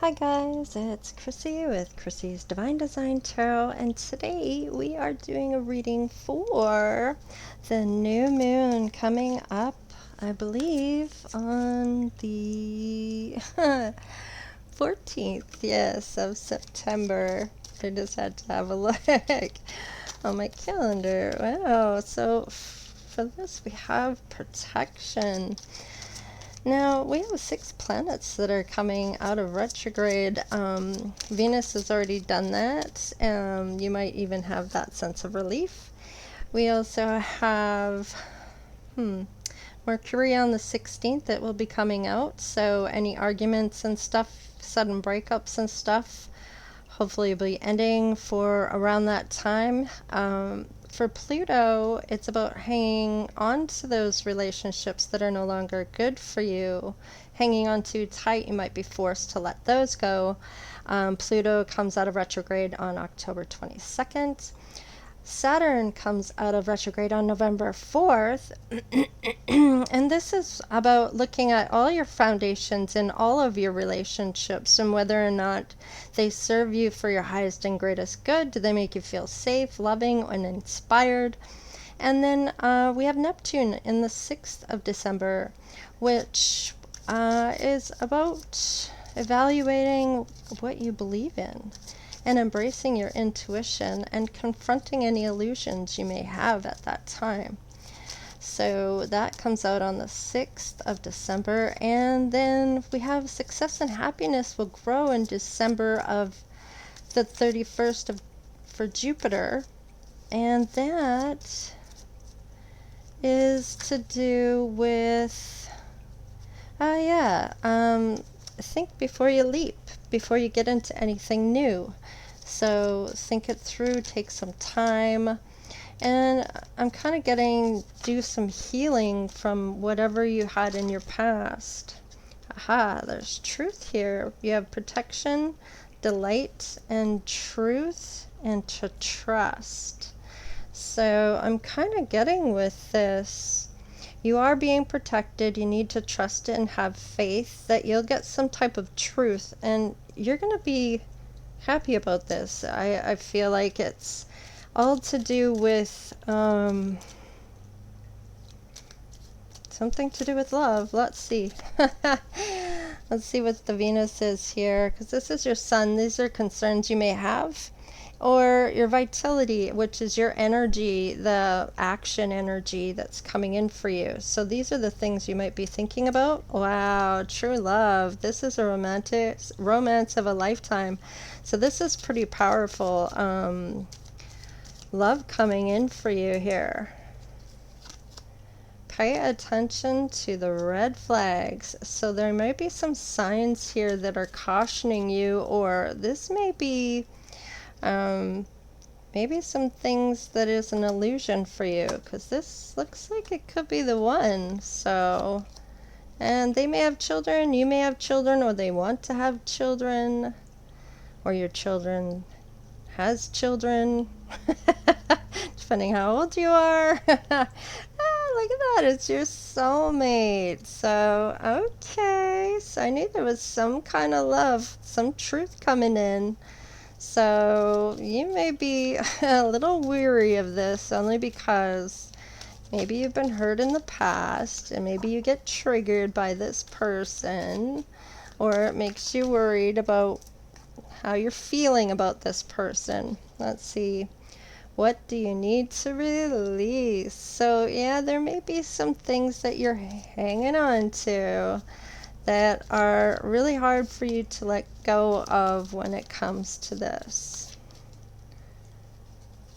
Hi guys, it's Chrissie with Chrissie's Divine Design Tarot, and today we are doing a reading for the new moon coming up, I believe, on the 14th, yes, of September. I just had to have a look on my calendar. Wow, so for this we have protection. Now, we have 6 planets that are coming out of retrograde. Venus has already done that. You might even have that sense of relief. We also have Mercury on the 16th that will be coming out. So any arguments and stuff, sudden breakups and stuff, hopefully will be ending for around that time. For Pluto, it's about hanging on to those relationships that are no longer good for you. Hanging on too tight, you might be forced to let those go. Pluto comes out of retrograde on October 22nd. Saturn comes out of retrograde on November 4th. And this is about looking at all your foundations in all of your relationships and whether or not they serve you for your highest and greatest good. Do they make you feel safe, loving, and inspired? And then we have Neptune in the 6th of December, which is about evaluating what you believe in and embracing your intuition and confronting any illusions you may have at that time. So that comes out on the 6th of December. And then we have success and happiness will grow in December of the 31st for Jupiter. And that is to do with, think before you leap, before you get into anything new. So think it through, take some time. And I'm kind of do some healing from whatever you had in your past. Aha, there's truth here. You have protection, delight, and truth, and to trust. So I'm kind of getting with this. You are being protected. You need to trust it and have faith that you'll get some type of truth. And you're going to be happy about this. I feel like it's all to do with something to do with love. Let's see. Let's see what the Venus is here, because this is your sun. These are concerns you may have, or your vitality, which is your energy, the action energy that's coming in for you. So these are the things you might be thinking about. Wow, true love. This is a romance of a lifetime. So this is pretty powerful. Love coming in for you here. Pay attention to the red flags. So there might be some signs here that are cautioning you, or this may be maybe some things that is an illusion for you, because this looks like it could be the one. So, and they may have children, you may have children, or they want to have children, or your children has children, depending how old you are. Look at that, it's your soulmate. So, okay, so I knew there was some kind of love, some truth coming in. So you may be a little weary of this only because maybe you've been hurt in the past and maybe you get triggered by this person, or it makes you worried about how you're feeling about this person. Let's see. What do you need to release? So yeah, there may be some things that you're hanging on to that are really hard for you to let go of when it comes to this.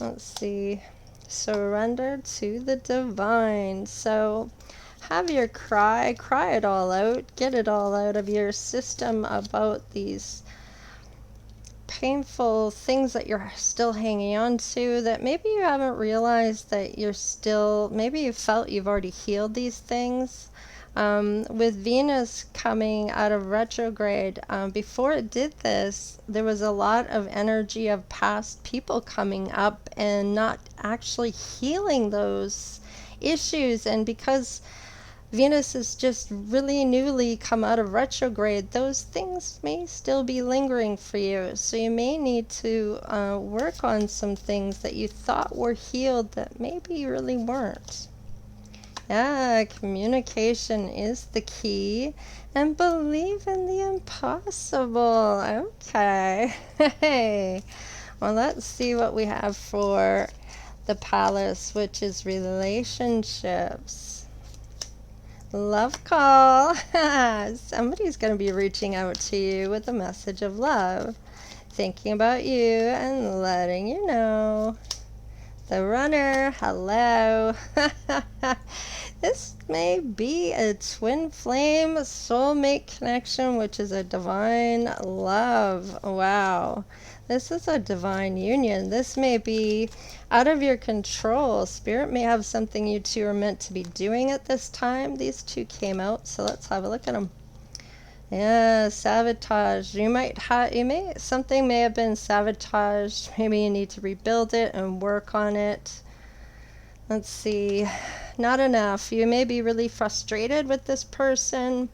Let's see. Surrender to the divine. So have your cry it all out, get it all out of your system about these painful things that you're still hanging on to, that maybe you haven't realized that you're still, maybe you felt you've already healed these things. With Venus coming out of retrograde, before it did this, there was a lot of energy of past people coming up and not actually healing those issues. And because Venus is just really newly come out of retrograde. Those things may still be lingering for you. So you may need to work on some things that you thought were healed that maybe really weren't. Yeah, communication is the key. And believe in the impossible. Okay. Hey. Well, let's see what we have for the palace, which is relationships. Love call. Somebody's going to be reaching out to you with a message of love, thinking about you and letting you know. The runner, hello. This may be a twin flame soulmate connection, which is a divine love. Wow. This is a divine union. This may be out of your control. Spirit may have something you two are meant to be doing at this time. These two came out, so let's have a look at them. Yeah, sabotage. Something may have been sabotaged. Maybe you need to rebuild it and work on it. Let's see. Not enough. You may be really frustrated with this person.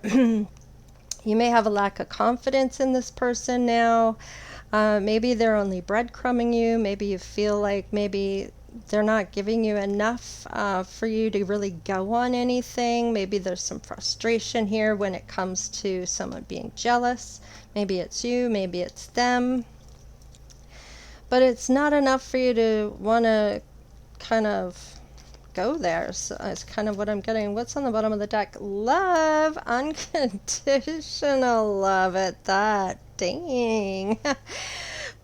You may have a lack of confidence in this person now. Maybe they're only breadcrumbing you. Maybe you feel like maybe they're not giving you enough for you to really go on anything. Maybe there's some frustration here when it comes to someone being jealous. Maybe it's you, maybe it's them. But it's not enough for you to want to kind of go there. So it's kind of what I'm getting. What's on the bottom of the deck? Love. Unconditional love at that. Dang.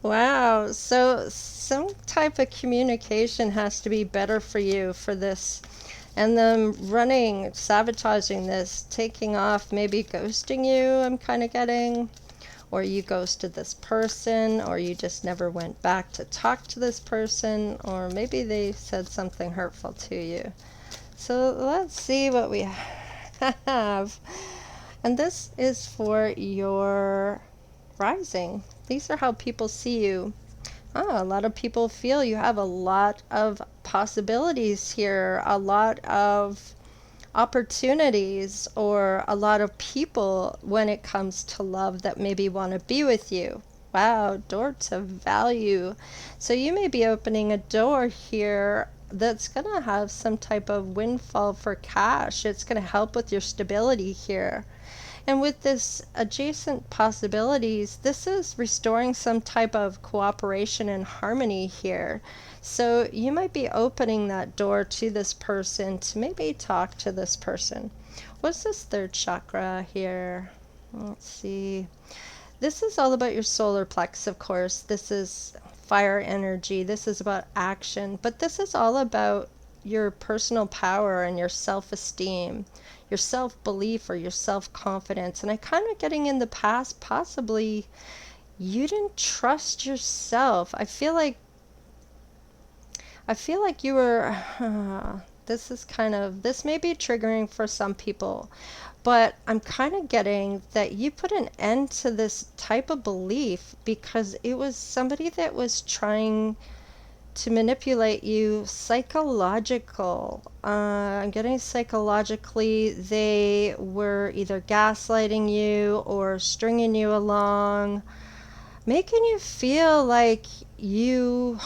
Wow. So some type of communication has to be better for you for this. And them running, sabotaging this, taking off, maybe ghosting you, I'm kind of getting. Or you ghosted this person, or you just never went back to talk to this person, or maybe they said something hurtful to you. So let's see what we have. And this is for your rising. These are how people see you. A lot of people feel you have a lot of possibilities here, a lot of opportunities, or a lot of people when it comes to love that maybe want to be with you. Wow, door to value. So you may be opening a door here that's going to have some type of windfall for cash. It's going to help with your stability here. And with this adjacent possibilities, this is restoring some type of cooperation and harmony here. So you might be opening that door to this person to maybe talk to this person. What's this third chakra here? Let's see. This is all about your solar plex, of course. This is fire energy. This is about action. But this is all about your personal power and your self-esteem, your self-belief or your self-confidence. And I kind of getting in the past, possibly you didn't trust yourself. I feel like you were, this may be triggering for some people, but I'm kind of getting that you put an end to this type of belief because it was somebody that was trying to manipulate you. Psychological. I'm getting psychologically they were either gaslighting you or stringing you along, making you feel like you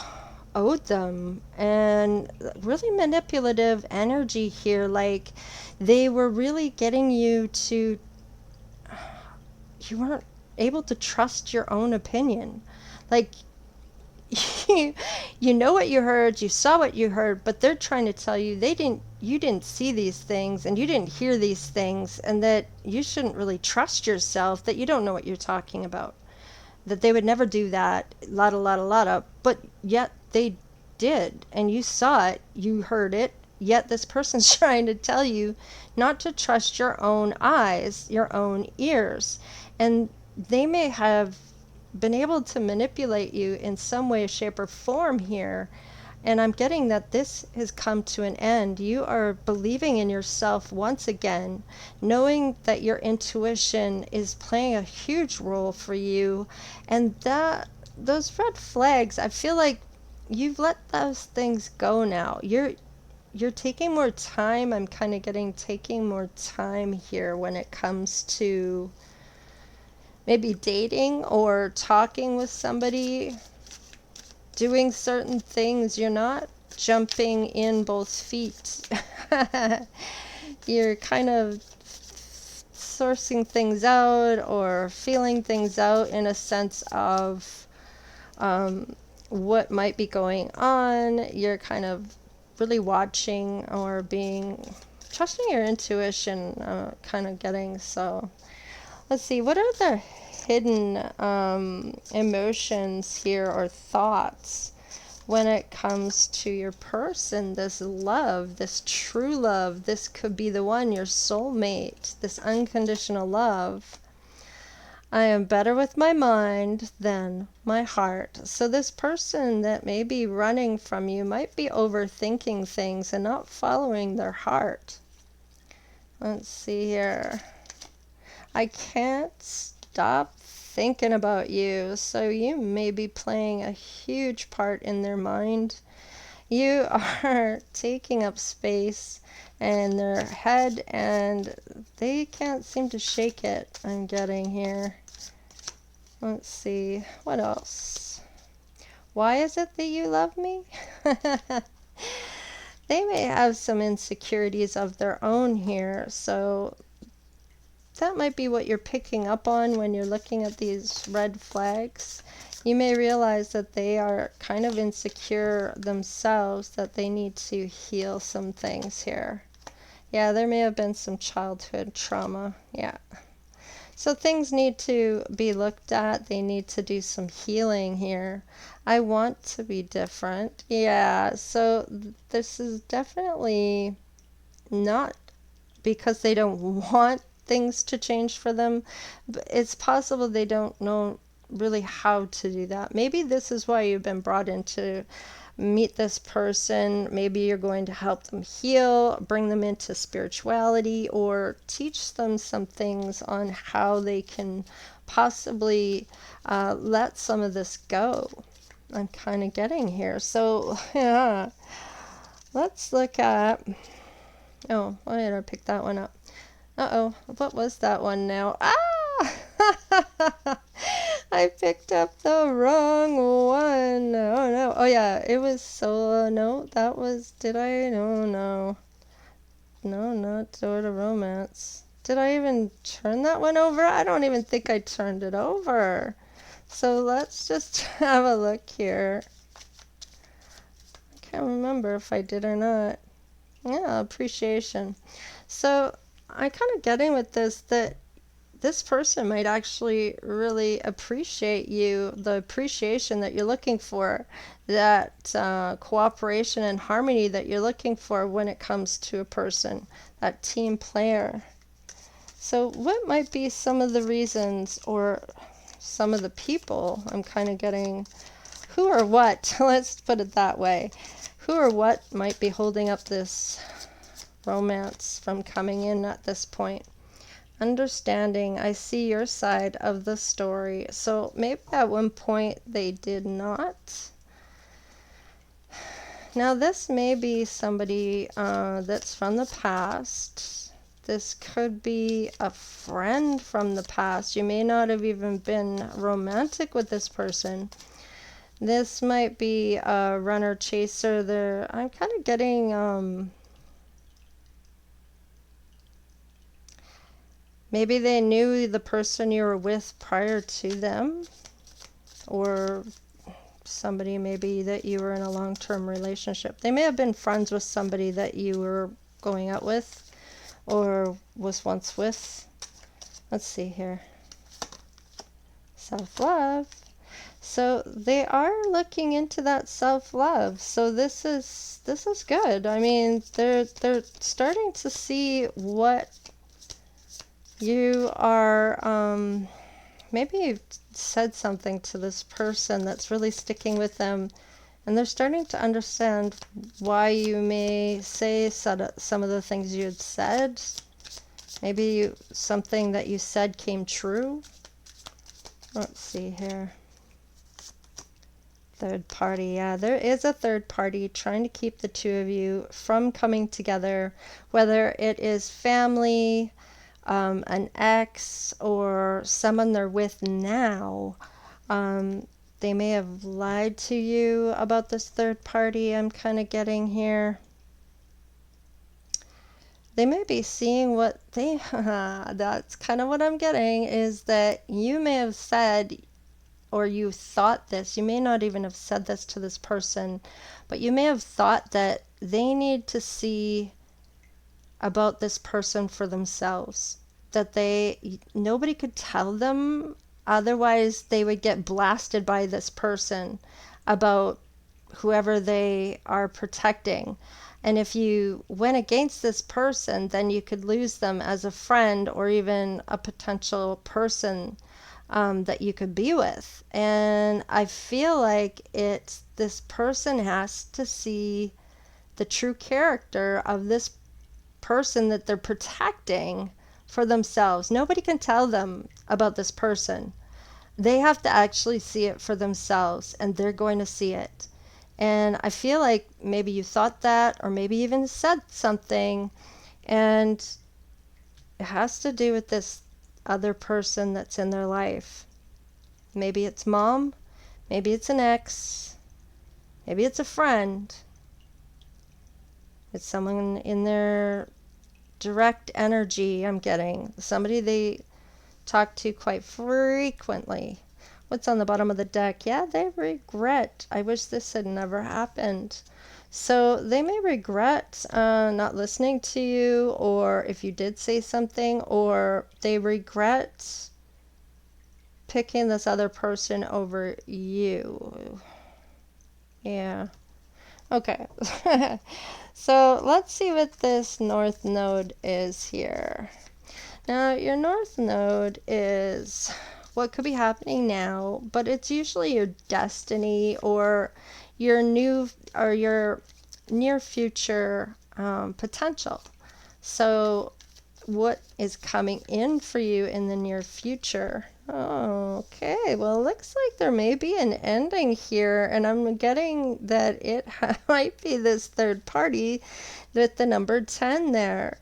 owed them, and really manipulative energy here, like they were really getting you to, you weren't able to trust your own opinion. Like you know what you heard, you saw what you heard, but they're trying to tell you you didn't see these things and you didn't hear these things, and that you shouldn't really trust yourself, that you don't know what you're talking about, that they would never do that, lotta, but yet they did, and you saw it, you heard it, yet this person's trying to tell you not to trust your own eyes, your own ears, and they may have been able to manipulate you in some way, shape, or form here. And I'm getting that this has come to an end. You are believing in yourself once again, knowing that your intuition is playing a huge role for you. And that those red flags, I feel like you've let those things go now. you're taking more time. I'm kind of getting taking more time here when it comes to maybe dating or talking with somebody, doing certain things. You're not jumping in both feet. You're kind of sourcing things out or feeling things out in a sense of what might be going on. You're kind of really watching or trusting your intuition, kind of getting. So let's see, what are the hidden emotions here or thoughts when it comes to your person, this love, this true love? This could be the one, your soulmate, this unconditional love. I am better with my mind than my heart. So this person that may be running from you might be overthinking things and not following their heart. Let's see here. I can't stop thinking about you. So you may be playing a huge part in their mind. You are taking up space in their head and they can't seem to shake it, I'm getting here. Let's see, what else? Why is it that you love me? They may have some insecurities of their own here, so that might be what you're picking up on when you're looking at these red flags. You may realize that they are kind of insecure themselves, that they need to heal some things here. Yeah, there may have been some childhood trauma. Yeah. So things need to be looked at. They need to do some healing here. I want to be different. Yeah, so this is definitely not because they don't want things to change for them. It's possible they don't know really how to do that. Maybe this is why you've been brought in to meet this person. Maybe you're going to help them heal, bring them into spirituality, or teach them some things on how they can possibly let some of this go. I'm kind of getting here. So yeah, let's look at, oh, why did I pick that one up? Uh-oh, what was that one now? Ah! I picked up the wrong one. Oh no. Oh yeah, it was so, no, that was, did I? No, no. No, not Door to Romance. Did I even turn that one over? I don't even think I turned it over. So let's just have a look here. I can't remember if I did or not. Yeah, appreciation. So I kind of getting with this that this person might actually really appreciate you, the appreciation that you're looking for, that cooperation and harmony that you're looking for when it comes to a person, that team player. So what might be some of the reasons or some of the people? I'm kind of getting who or what, let's put it that way. Who or what might be holding up this romance from coming in at this point? Understanding, I see your side of the story. So maybe at one point they did not. Now this may be somebody that's from the past. This could be a friend from the past. You may not have even been romantic with this person. This might be a runner chaser there. I'm kind of getting maybe they knew the person you were with prior to them, or somebody maybe that you were in a long-term relationship. They may have been friends with somebody that you were going out with or was once with. Let's see here. Self-love. So they are looking into that self-love. So this is good. I mean, they're starting to see what you are, maybe you've said something to this person that's really sticking with them, and they're starting to understand why you may say some of the things you had said. Maybe something that you said came true. Let's see here. Third party, yeah, there is a third party trying to keep the two of you from coming together, whether it is family, an ex, or someone they're with now. They may have lied to you about this third party, I'm kind of getting here. They may be seeing what they, that's kind of what I'm getting, is that you may have said, or you thought this, you may not even have said this to this person, but you may have thought that they need to see about this person for themselves. That nobody could tell them, otherwise they would get blasted by this person about whoever they are protecting. And if you went against this person, then you could lose them as a friend or even a potential person that you could be with. And I feel like this person has to see the true character of this person that they're protecting for themselves. Nobody can tell them about this person. They have to actually see it for themselves, and they're going to see it. And I feel like maybe you thought that, or maybe even said something, and it has to do with this other person that's in their life. Maybe it's mom, maybe it's an ex, maybe it's a friend. It's someone in their direct energy, I'm getting. Somebody they talk to quite frequently. What's on the bottom of the deck? Yeah, they regret. I wish this had never happened. So they may regret not listening to you, or if you did say something, or they regret picking this other person over you. Yeah. Okay. So let's see what this North Node is here. Now, your North Node is what could be happening now, but it's usually your destiny or your near future potential. So what is coming in for you in the near future? Oh, okay. Well, it looks like there may be an ending here, and I'm getting that it might be this third party with the number 10 there.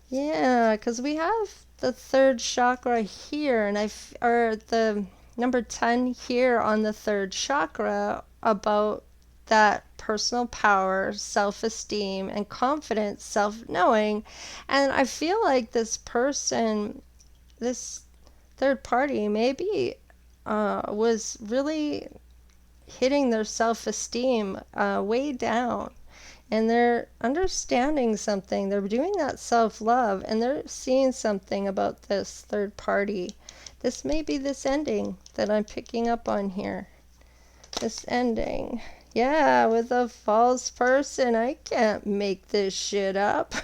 Yeah, because we have the third chakra here, and or the number 10 here on the third chakra about that personal power, self-esteem, and confidence, self-knowing. And I feel like this person, this third party, maybe was really hitting their self-esteem way down. And they're understanding something. They're doing that self-love, and they're seeing something about this third party. This may be this ending that I'm picking up on here. This ending. Yeah, with a false person. I can't make this shit up.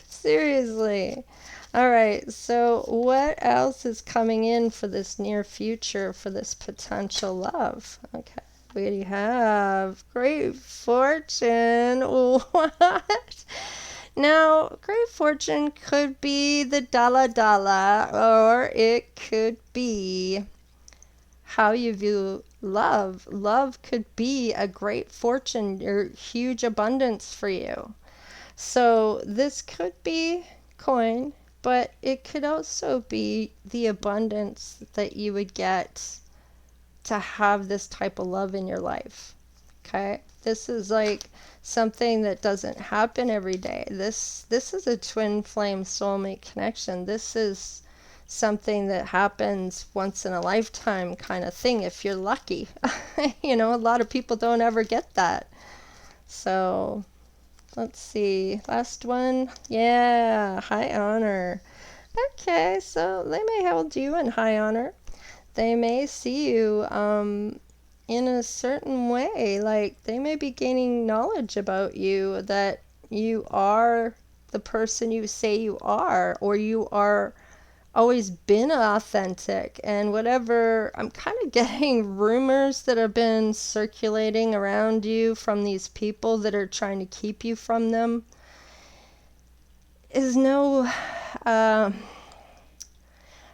Seriously. All right, so what else is coming in for this near future, for this potential love? Okay. We have great fortune. What? Now, great fortune could be the dala dala, or it could be how you view love. Love could be a great fortune or huge abundance for you. So this could be coin, but it could also be the abundance that you would get to have this type of love in your life. Okay? This is like something that doesn't happen every day. This is a twin flame soulmate connection. This is something that happens once in a lifetime kind of thing if you're lucky. You know, a lot of people don't ever get that. So, let's see. Last one. Yeah, high honor. Okay, so they may hold you in high honor. They may see you in a certain way. Like they may be gaining knowledge about you, that you are the person you say you are, or you are always been authentic. And whatever, I'm kind of getting rumors that have been circulating around you from these people that are trying to keep you from them is no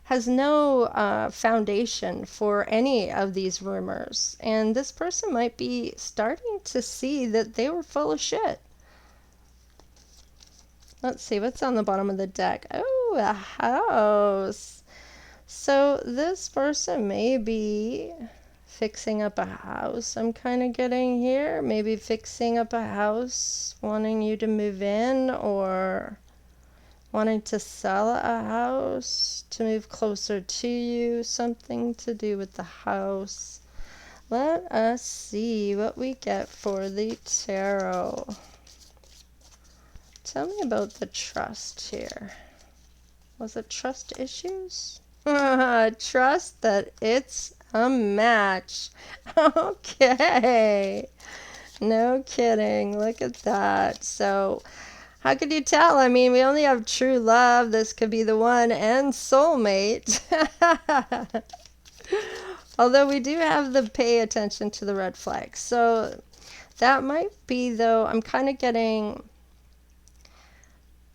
has no foundation for any of these rumors. And this person might be starting to see that they were full of shit. Let's see, what's on the bottom of the deck? Oh, a house. So this person may be fixing up a house, I'm kind of getting here. Maybe fixing up a house, wanting you to move in, or wanting to sell a house to move closer to you. Something to do with the house. Let us see what we get for the tarot. Tell me about the trust here. Was it trust issues? Trust that it's a match. Okay. No kidding. Look at that. So, how could you tell? I mean, we only have true love. This could be the one, and soulmate. Although we do have the pay attention to the red flags. So, that might be, though, I'm kind of getting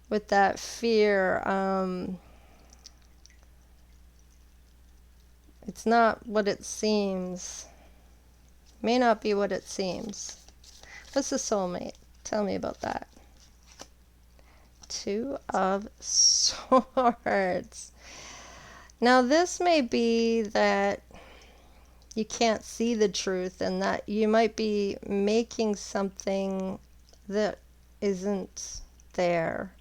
with that fear. It's not what it seems. May not be what it seems. What's a soulmate? Tell me about that. Two of Swords. Now this may be that you can't see the truth, and that you might be making something that isn't there.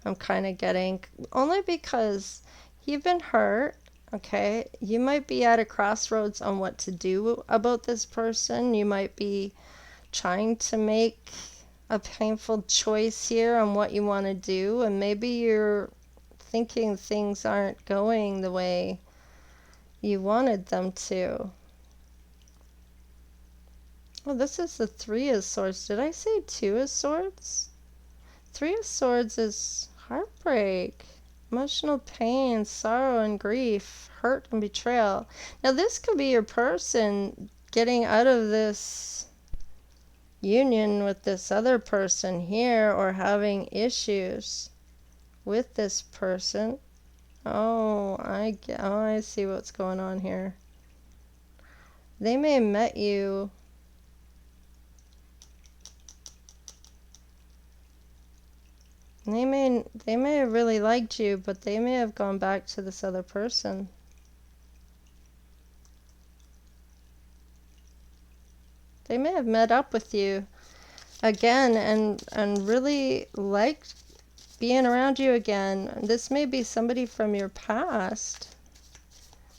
I'm kind of getting, only because you've been hurt. Okay, you might be at a crossroads on what to do about this person. You might be trying to make a painful choice here on what you want to do, and maybe you're thinking things aren't going the way you wanted them to. Oh, this is the Three of Swords. Did I say Two of Swords? Three of Swords is heartbreak. Emotional pain, sorrow, and grief, hurt, and betrayal. Now, this could be your person getting out of this union with this other person here, or having issues with this person. Oh, I see what's going on here. They may have met you. They may have really liked you, but they may have gone back to this other person. They may have met up with you again and really liked being around you again. This may be somebody from your past.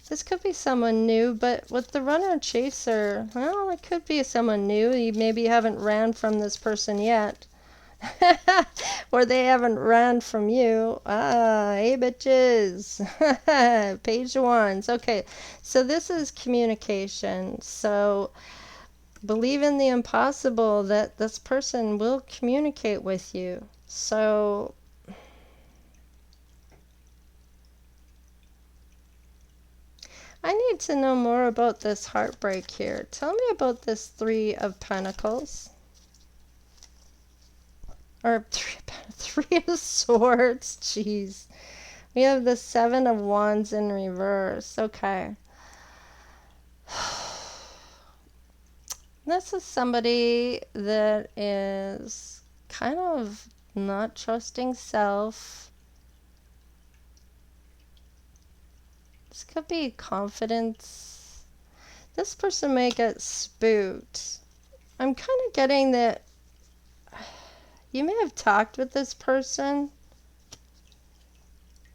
This could be someone new, but with the runner and chaser, well, it could be someone new. You maybe haven't ran from this person yet. Or they haven't ran from you. Hey bitches. Page of Wands. Okay, so this is communication. So believe in the impossible, that this person will communicate with you. So I need to know more about this heartbreak here. Tell me about this Three of Pentacles. Or Three of Swords. Jeez. We have the Seven of Wands in reverse. Okay. This is somebody that is kind of not trusting self. This could be confidence. This person may get spooked. I'm kind of getting that you may have talked with this person,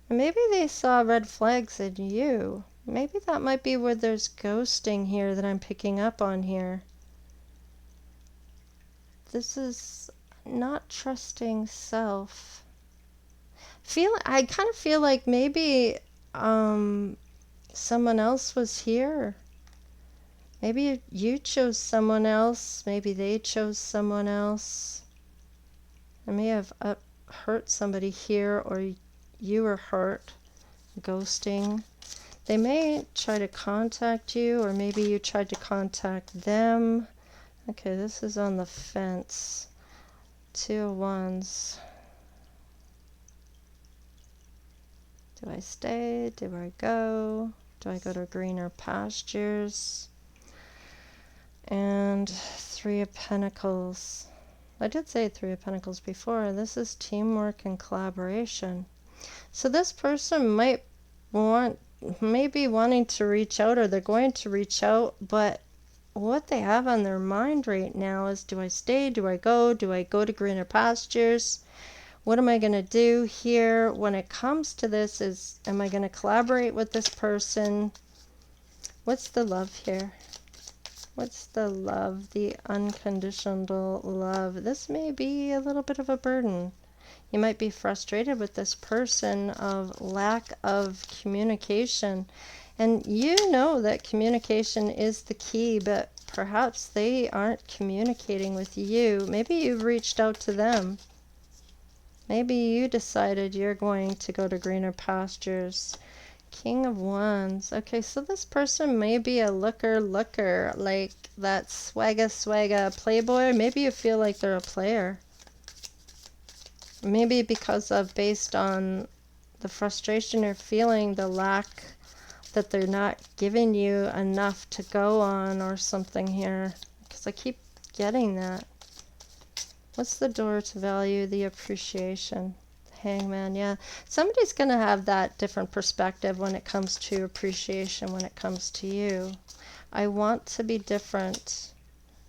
and maybe they saw red flags in you. Maybe that might be where there's ghosting here that I'm picking up on here. This is not trusting self. I kind of feel like maybe someone else was here. Maybe you chose someone else. Maybe they chose someone else. I may have hurt somebody here, or you were hurt. Ghosting. They may try to contact you, or maybe you tried to contact them. Okay, this is on the fence. Two of Wands. Do I stay? Do I go? Do I go to greener pastures? And Three of Pentacles. I did say Three of Pentacles before. This is teamwork and collaboration. So this person might maybe wanting to reach out, or they're going to reach out, but what they have on their mind right now is, do I stay? Do I go? Do I go to greener pastures? What am I going to do here when it comes to this? Is, am I going to collaborate with this person? What's the love here? What's the love? The unconditional love. This may be a little bit of a burden. You might be frustrated with this person of lack of communication. And you know that communication is the key, but perhaps they aren't communicating with you. Maybe you've reached out to them. Maybe you decided you're going to go to greener pastures. King of Wands. Okay, so this person may be a looker, like that swagga playboy. Maybe you feel like they're a player. Maybe because of, based on the frustration you're feeling, the lack that they're not giving you enough to go on or something here. Because I keep getting that. What's the door to value? The appreciation. Hangman, yeah. Somebody's going to have that different perspective when it comes to appreciation, when it comes to you. I want to be different.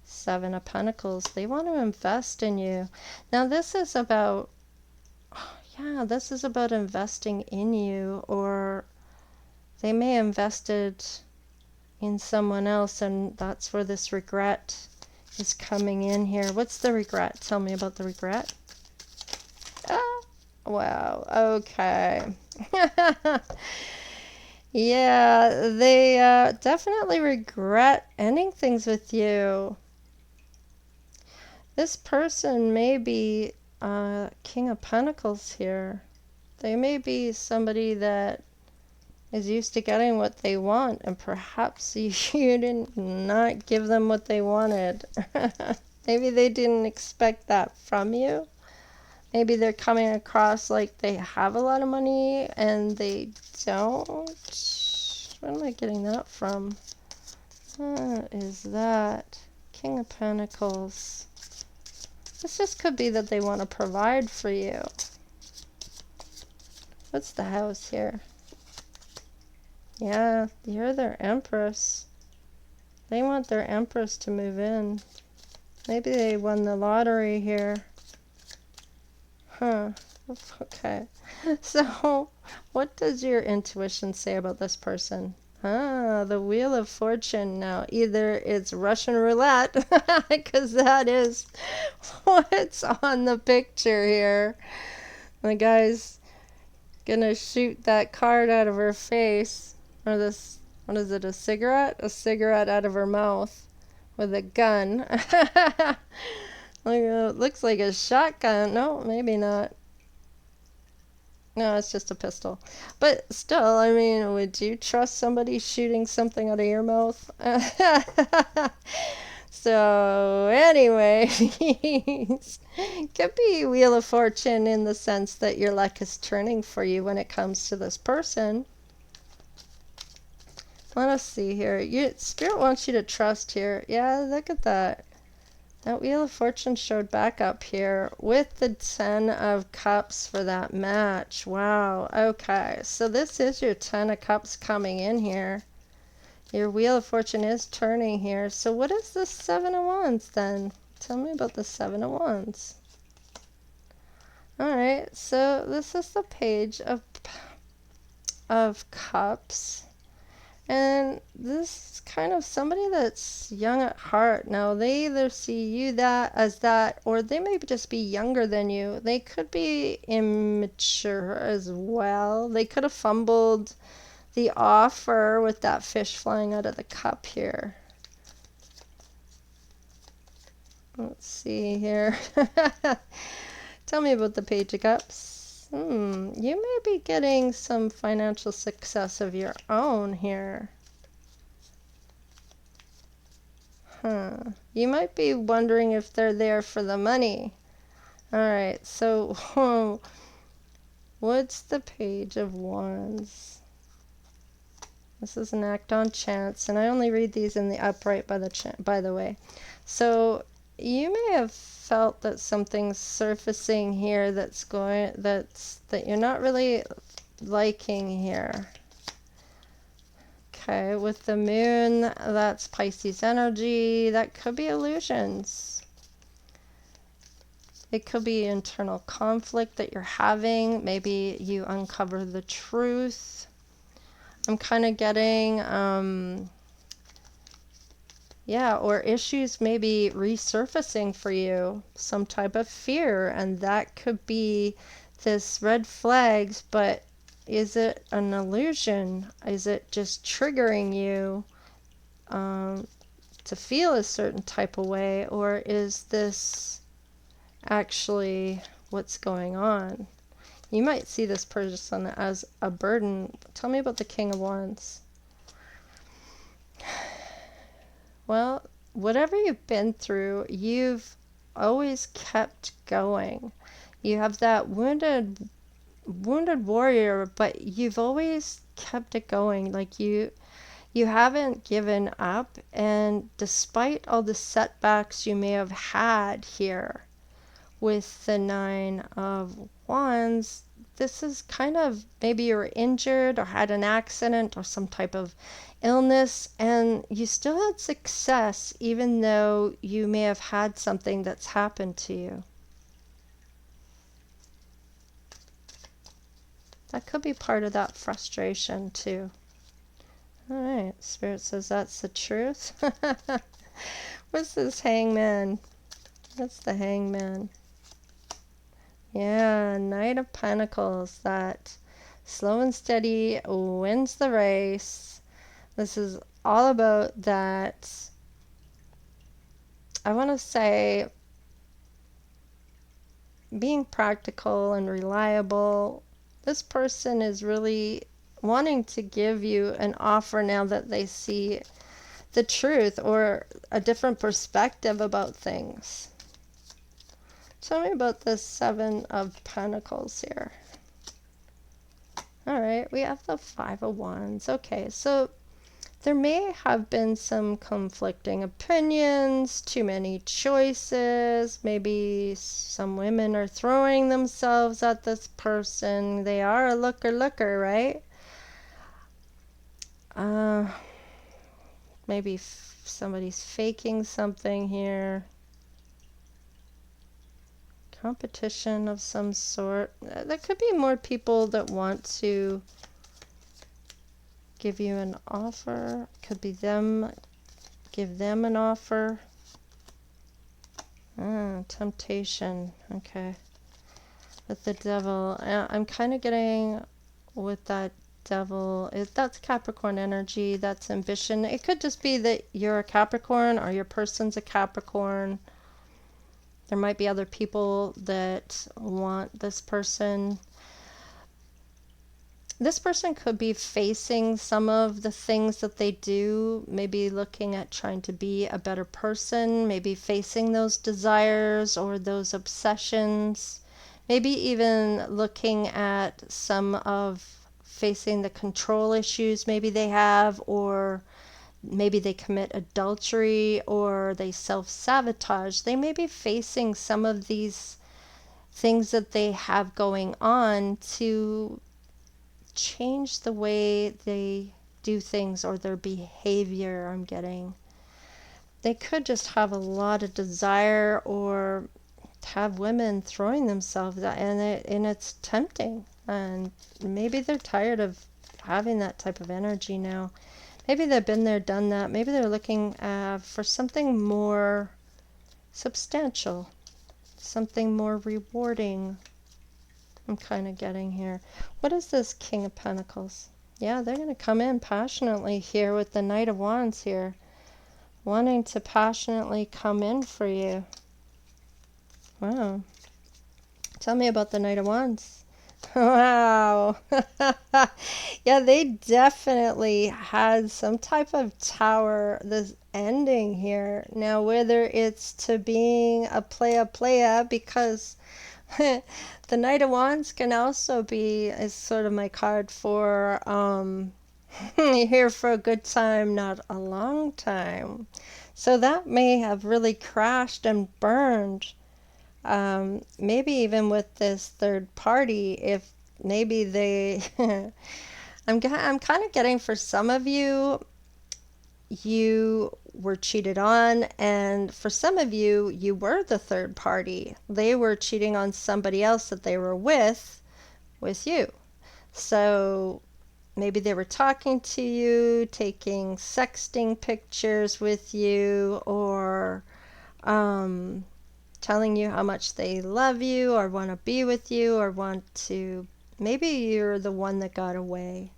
Seven of Pentacles. They want to invest in you. Now this is about, yeah, this is about investing in you, or they may have invested in someone else, and that's where this regret is coming in here. What's the regret? Tell me about the regret. Ah, wow, okay. Yeah, they definitely regret ending things with you. This person may be King of Pentacles here. They may be somebody that is used to getting what they want, and perhaps you did not give them what they wanted. Maybe they didn't expect that from you. Maybe they're coming across like they have a lot of money and they don't. Where am I getting that from? What is that? King of Pentacles. This just could be that they want to provide for you. What's the house here? Yeah, you're their empress. They want their empress to move in. Maybe they won the lottery here. Huh. Okay. So, what does your intuition say about this person? Ah, the Wheel of Fortune. Now, either it's Russian roulette, because that is what's on the picture here. The guy's gonna shoot that card out of her face. Or this, what is it, a cigarette? A cigarette out of her mouth with a gun. Looks like a shotgun. No, maybe not. No, it's just a pistol. But still, I mean, would you trust somebody shooting something out of your mouth? So, anyway, could be Wheel of Fortune in the sense that your luck is turning for you when it comes to this person. Let us see here. Spirit wants you to trust here. Yeah, look at that. That Wheel of Fortune showed back up here with the 10 of Cups for that match. Wow. Okay. So this is your 10 of Cups coming in here. Your Wheel of Fortune is turning here. So what is the 7 of Wands then? Tell me about the 7 of Wands. Alright. So this is the Page of Cups. And this is kind of somebody that's young at heart. Now, they either see you as that, or they may just be younger than you. They could be immature as well. They could have fumbled the offer with that fish flying out of the cup here. Let's see here. Tell me about the Page of Cups. You may be getting some financial success of your own here. You might be wondering if they're there for the money. Alright, so What's the Page of Wands? This is an act on chance, and I only read these in the upright by the way. So you may have felt that something's surfacing here that you're not really liking here. Okay, with the moon, that's Pisces energy. That could be illusions. It could be internal conflict that you're having. Maybe you uncover the truth. I'm kind of getting, yeah, or issues maybe resurfacing for you. Some type of fear, and that could be this red flags, but is it an illusion? Is it just triggering you to feel a certain type of way, or is this actually what's going on? You might see this person as a burden. Tell me about the King of Wands. Well, whatever you've been through, you've always kept going. You have that wounded warrior, but you've always kept it going. Like you haven't given up, and despite all the setbacks you may have had here with the Nine of Wands, this is kind of, maybe you were injured or had an accident or some type of illness, and you still had success even though you may have had something that's happened to you. That could be part of that frustration too. All right, Spirit says that's the truth. What's this Hangman? What's the Hangman? Yeah, Knight of Pentacles. That slow and steady wins the race. This is all about that. I want to say being practical and reliable. This person is really wanting to give you an offer now that they see the truth or a different perspective about things. Tell me about the Seven of Pentacles here. All right, we have the Five of Wands. Okay, so there may have been some conflicting opinions, too many choices. Maybe some women are throwing themselves at this person. They are a looker, right? Maybe somebody's faking something here. Competition of some sort. There could be more people that want to give you an offer. Could be them, give them an offer. Temptation. Okay. With the Devil. I'm kind of getting with that Devil. That's Capricorn energy. That's ambition. It could just be that you're a Capricorn or your person's a Capricorn. There might be other people that want this person. This person could be facing some of the things that they do, maybe looking at trying to be a better person, maybe facing those desires or those obsessions, maybe even looking at some of facing the control issues maybe they have, or maybe they commit adultery or they self-sabotage. They may be facing some of these things that they have going on to change the way they do things or their behavior. I'm getting. They could just have a lot of desire or have women throwing themselves at, and it's tempting. And maybe they're tired of having that type of energy now. Maybe they've been there, done that. Maybe they're looking for something more substantial, something more rewarding. I'm kind of getting here. What is this King of Pentacles? Yeah, they're going to come in passionately here with the Knight of Wands here, wanting to passionately come in for you. Wow. Tell me about the Knight of Wands. Wow. Yeah, they definitely had some type of tower, this ending here. Now, whether it's to being a playa, because The Knight of Wands can also be is sort of my card for you're here for a good time, not a long time. So that may have really crashed and burned. Maybe even with this third party, if maybe they, I'm kind of getting for some of you, you were cheated on, and for some of you, you were the third party. They were cheating on somebody else that they were with you. So maybe they were talking to you, taking sexting pictures with you, or telling you how much they love you, or want to be with you, or want to. Maybe you're the one that got away.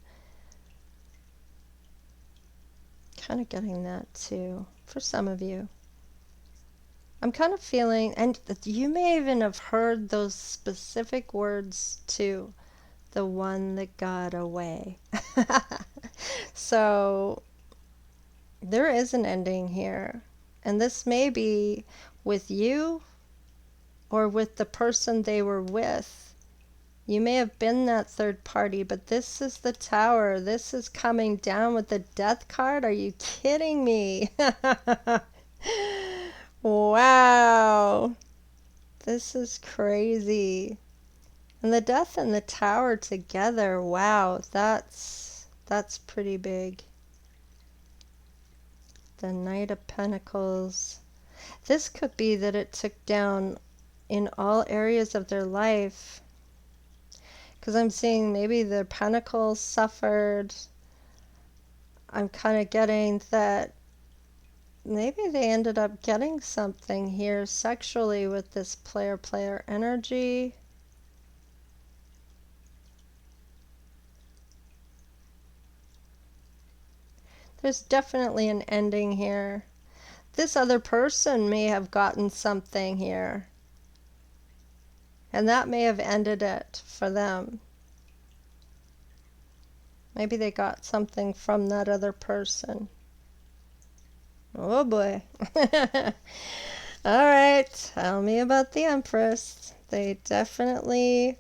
Kind of getting that too, for some of you. I'm kind of feeling, and you may even have heard those specific words too, the one that got away. So there is an ending here, and this may be with you or with the person they were with. You may have been that third party, but this is the Tower. This is coming down with the Death card. Are you kidding me? Wow. This is crazy. And the Death and the Tower together. Wow, that's pretty big. The Knight of Pentacles. This could be that it took down in all areas of their life. Because I'm seeing maybe their pentacles suffered. I'm kind of getting that maybe they ended up getting something here sexually with this player energy. There's definitely an ending here. This other person may have gotten something here, and that may have ended it for them. Maybe they got something from that other person. Oh boy. All right, tell me about the Empress. They definitely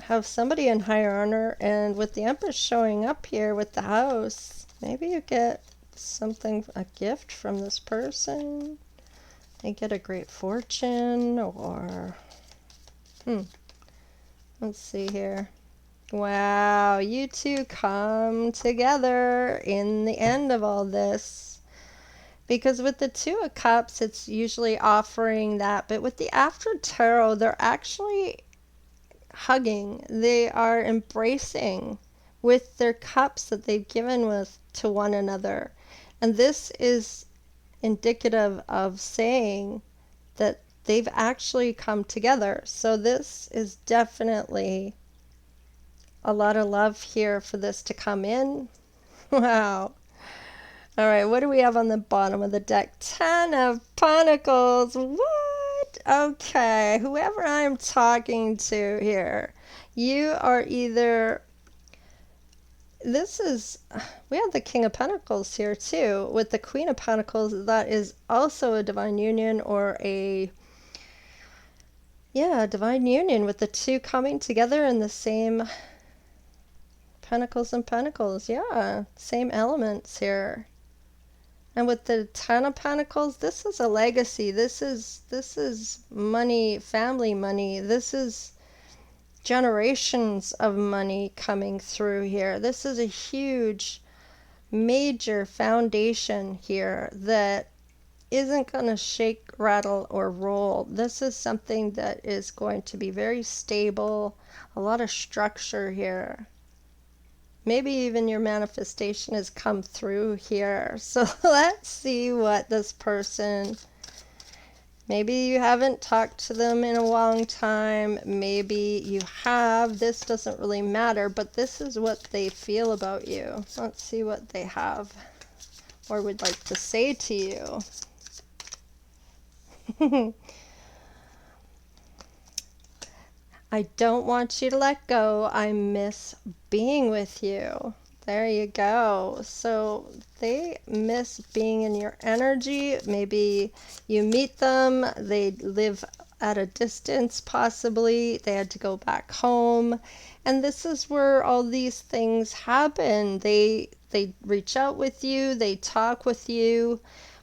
have somebody in higher honor, and with the Empress showing up here with the house, maybe you get something, a gift from this person. They get a great fortune, or let's see here. Wow, you two come together in the end of all this. Because with the Two of Cups, it's usually offering that, but with the After Tarot, they're actually hugging. They are embracing with their cups that they've given with to one another. And this is indicative of saying that they've actually come together. So this is definitely a lot of love here for this to come in. Wow. All right, what do we have on the bottom of the deck? 10 of Pentacles. What? Okay, whoever I'm talking to here, you are either... we have the King of Pentacles here too. With the Queen of Pentacles, that is also a divine union, or a divine union with the two coming together in the same Pentacles and Pentacles. Yeah, same elements here. And with the Ten of Pentacles, this is a legacy. This is money, family money. This is generations of money coming through here. This is a huge, major foundation here that isn't going to shake, rattle, or roll. This is something that is going to be very stable, a lot of structure here. Maybe even your manifestation has come through here. So let's see what this person, maybe you haven't talked to them in a long time. Maybe you have. This doesn't really matter, but this is what they feel about you. Let's see what they have or would like to say to you. I don't want you to let go. I miss being with you. There you go. So they miss being in your energy. Maybe you meet them. They live at a distance, possibly. They had to go back home. And this is where all these things happen. They reach out with you, they talk with you,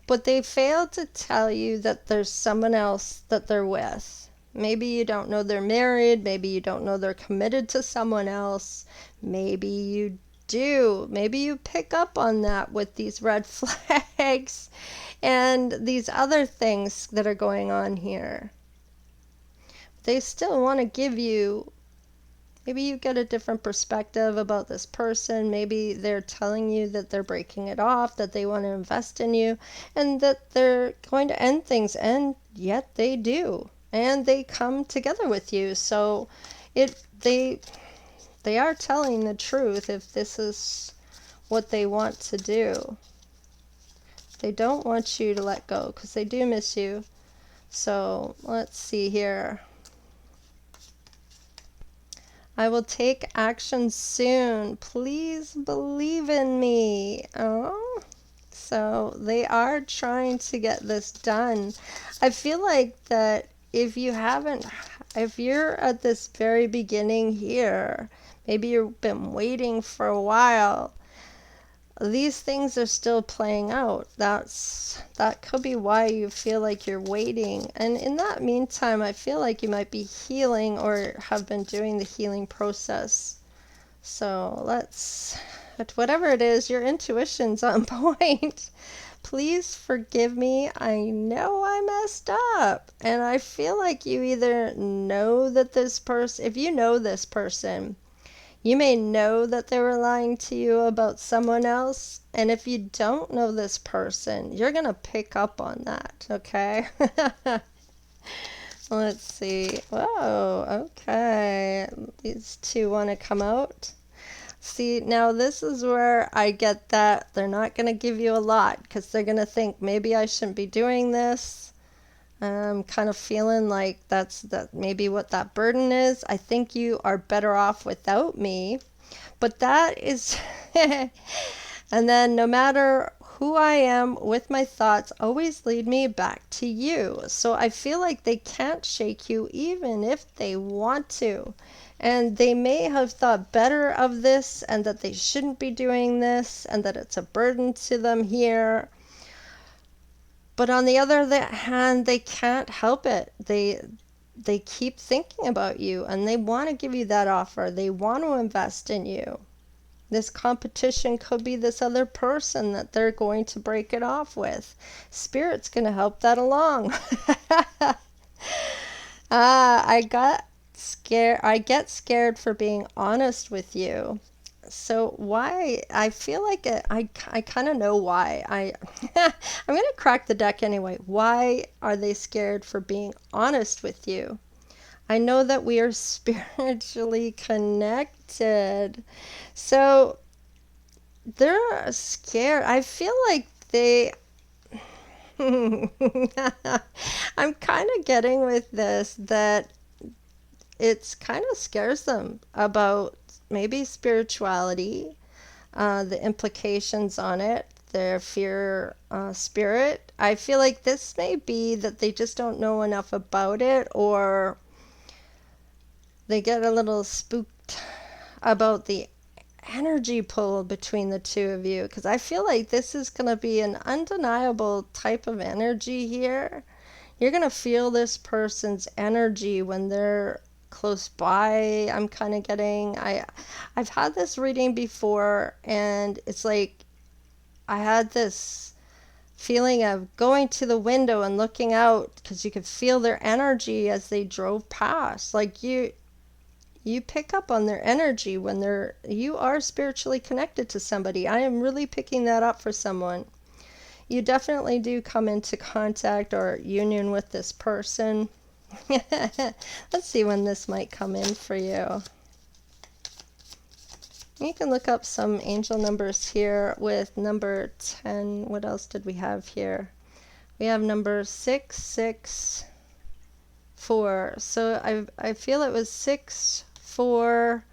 but they fail to tell you that there's someone else that they're with. Maybe you don't know they're married, maybe you don't know they're committed to someone else, maybe you do. Maybe you pick up on that with these red flags and these other things that are going on here. They still want to give you, maybe you get a different perspective about this person. Maybe they're telling you that they're breaking it off, that they want to invest in you, and that they're going to end things, and yet they do. And they come together with you. So they are telling the truth if this is what they want to do. They don't want you to let go because they do miss you. So let's see here. I will take action soon. Please believe in me. Oh, so they are trying to get this done. I feel like that if you're at this very beginning here, maybe you've been waiting for a while, these things are still playing out. That could be why you feel like you're waiting. And in that meantime, I feel like you might be healing or have been doing the healing process. So but whatever it is, your intuition's on point. Please forgive me. I know I messed up. And I feel like you either know that this person, if you know this person, you may know that they were lying to you about someone else. And if you don't know this person, you're going to pick up on that, okay? Let's see. Whoa, okay. These two want to come out. See, now this is where I get that they're not going to give you a lot because they're going to think maybe I shouldn't be doing this. I'm kind of feeling like that's maybe what that burden is. I think you are better off without me. But that is and then no matter who I am with my thoughts always lead me back to you. So I feel like they can't shake you even if they want to. And they may have thought better of this and that they shouldn't be doing this and that it's a burden to them here. But on the other hand, they can't help it. They keep thinking about you and they want to give you that offer. They want to invest in you. This competition could be this other person that they're going to break it off with. Spirit's going to help that along. I get scared for being honest with you. So why? I feel like I kind of know why. I'm going to crack the deck anyway. Why are they scared for being honest with you? I know that we are spiritually connected. So they're scared. I feel like I'm kind of getting with this that it's kind of scares them about maybe spirituality, the implications on it, their fear spirit. I feel like this may be that they just don't know enough about it, or they get a little spooked about the energy pull between the two of you, because I feel like this is going to be an undeniable type of energy here. You're going to feel this person's energy when they're close by. I'm kind of getting, I've had this reading before, and it's like I had this feeling of going to the window and looking out because you could feel their energy as they drove past. Like you pick up on their energy when you are spiritually connected to somebody. I am really picking that up for someone. You definitely do come into contact or union with this person. Let's see when this might come in for you. You can look up some angel numbers here with number 10. What else did we have here? We have number 664. So I feel it was 6, 4,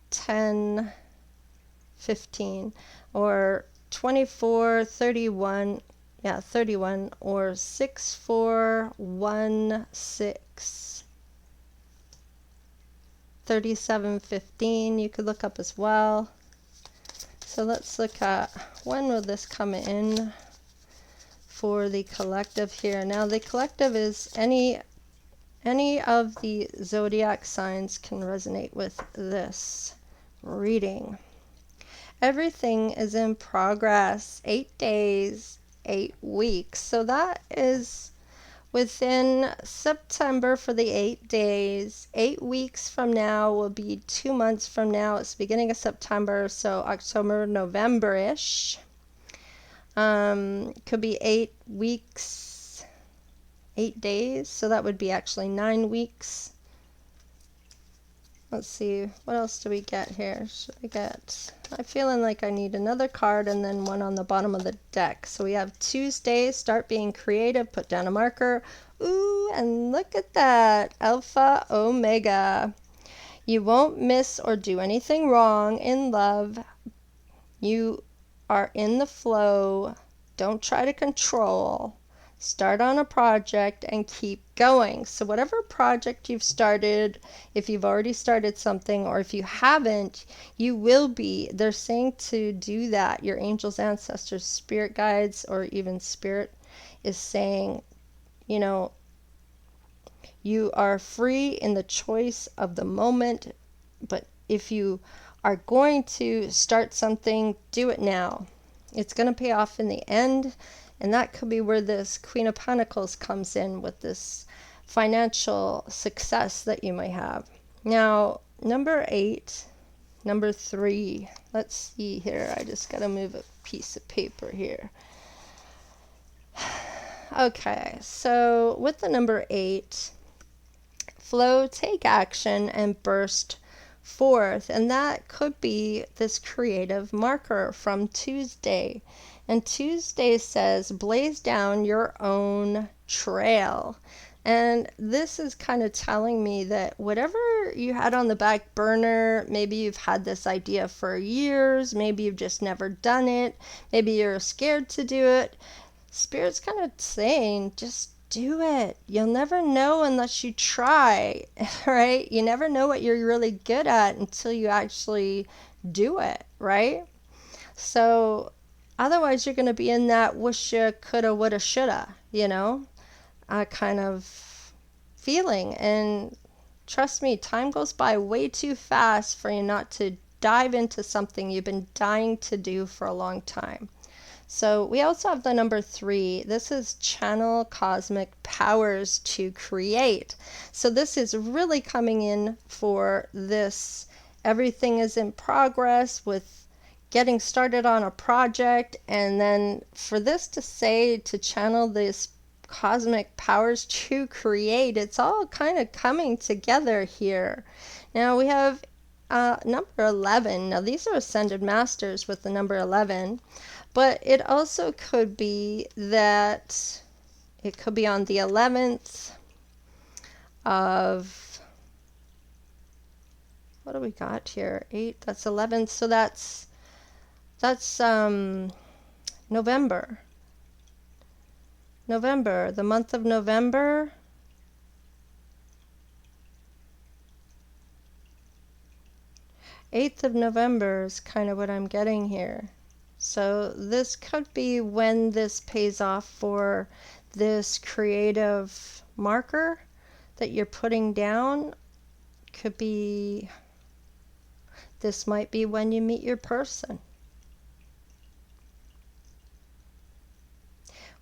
10, 15, or 24, 31, yeah, 31 or 6416 3715. You could look up as well. So let's look at when will this come in for the collective here. Now the collective is any of the zodiac signs can resonate with this reading. Everything is in progress. 8 days, 8 weeks. So that is within September for the 8 days. 8 weeks from now will be 2 months from now. It's the beginning of September, so October, November-ish. Could be 8 weeks, 8 days. So that would be actually 9 weeks. Let's see, what else do we get here? Should I get, I'm feeling like I need another card and then one on the bottom of the deck. So we have Tuesday, start being creative, put down a marker. Ooh, and look at that, Alpha Omega. You won't miss or do anything wrong in love. You are in the flow. Don't try to control. Start on a project and keep going. So whatever project you've started, if you've already started something or if you haven't, you will be. They're saying to do that. Your angels, ancestors, spirit guides, or even spirit is saying, you know, you are free in the choice of the moment, but if you are going to start something, do it now. It's going to pay off in the end. And that could be where this Queen of Pentacles comes in with this financial success that you might have. Now, number 8, number 3. Let's see here. I just got to move a piece of paper here. Okay, so with the number 8, flow, take action, and burst forth. And that could be this creative marker from Tuesday. And Tuesday says, blaze down your own trail. And this is kind of telling me that whatever you had on the back burner, maybe you've had this idea for years, maybe you've just never done it, maybe you're scared to do it. Spirit's kind of saying, just do it. You'll never know unless you try, right? You never know what you're really good at until you actually do it, right? So otherwise, you're going to be in that wish-ya, coulda, woulda, shoulda, you know, kind of feeling. And trust me, time goes by way too fast for you not to dive into something you've been dying to do for a long time. So we also have the number 3. This is channel cosmic powers to create. So this is really coming in for this. Everything is in progress with getting started on a project, and then for this to say to channel this cosmic powers to create, it's all kind of coming together here. Now we have number 11. Now these are ascended masters with the number 11, but it also could be that it could be on the 11th of, what do we got here? 8, that's 11th, so that's November. November, the month of November. Eighth of November is kind of what I'm getting here. So this could be when this pays off for this creative marker that you're putting down. Could be, this might be when you meet your person.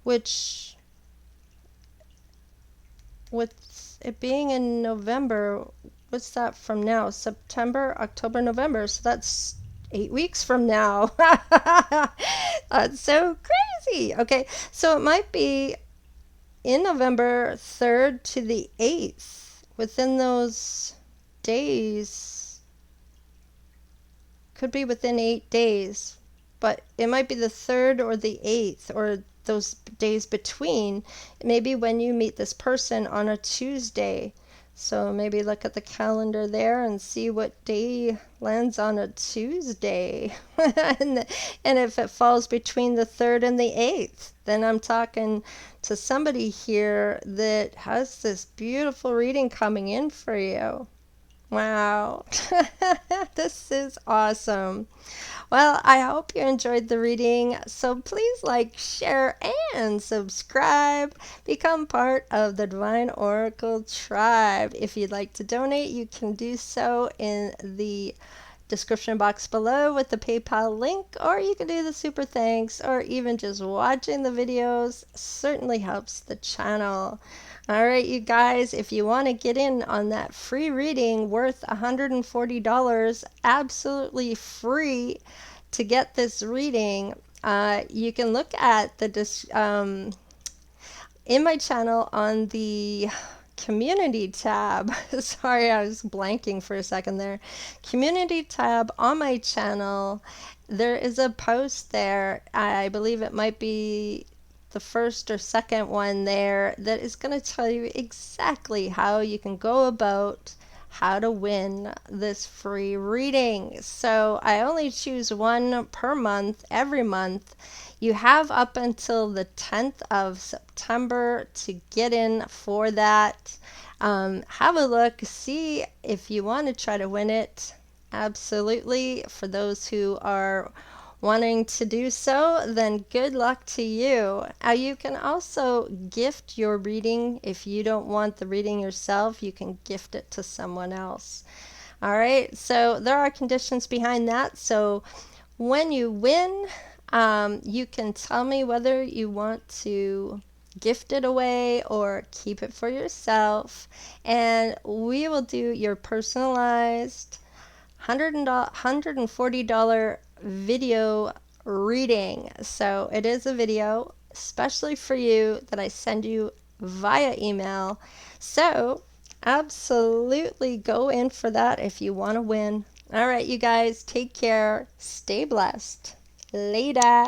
Which, with it being in November, what's that from now? September, October, November. So that's 8 weeks from now. That's so crazy. Okay, so it might be in November 3rd to the 8th. Within those days, could be within 8 days, but it might be the 3rd or the 8th, or those days between. Maybe when you meet this person on a Tuesday, So maybe look at the calendar there and see what day lands on a Tuesday. And if it falls between the 3rd and the 8th, then I'm talking to somebody here that has this beautiful reading coming in for you. Wow. This is awesome. Well, I hope you enjoyed the reading. So please like, share, and subscribe. Become part of the Divine Oracle tribe. If you'd like to donate, you can do so in the description box below with the PayPal link, or you can do the super thanks, or even just watching the videos certainly helps the channel. All right, you guys, if you want to get in on that free reading worth $140, absolutely free to get this reading, you can look at the in my channel on the community tab. Sorry, I was blanking for a second there. Community tab on my channel. There is a post there. I believe it might be the first or second one there that is going to tell you exactly how you can go about how to win this free reading. So I only choose one per month, every month. You have up until the 10th of September to get in for that. Have a look, see if you want to try to win it. Absolutely. For those who are wanting to do so, then good luck to you. You can also gift your reading. If you don't want the reading yourself, you can gift it to someone else. All right, so there are conditions behind that. So when you win, you can tell me whether you want to gift it away or keep it for yourself, and we will do your personalized $140 video reading. So it is a video especially for you that I send you via email. So absolutely go in for that if you want to win. All right, you guys, take care. Stay blessed. Later.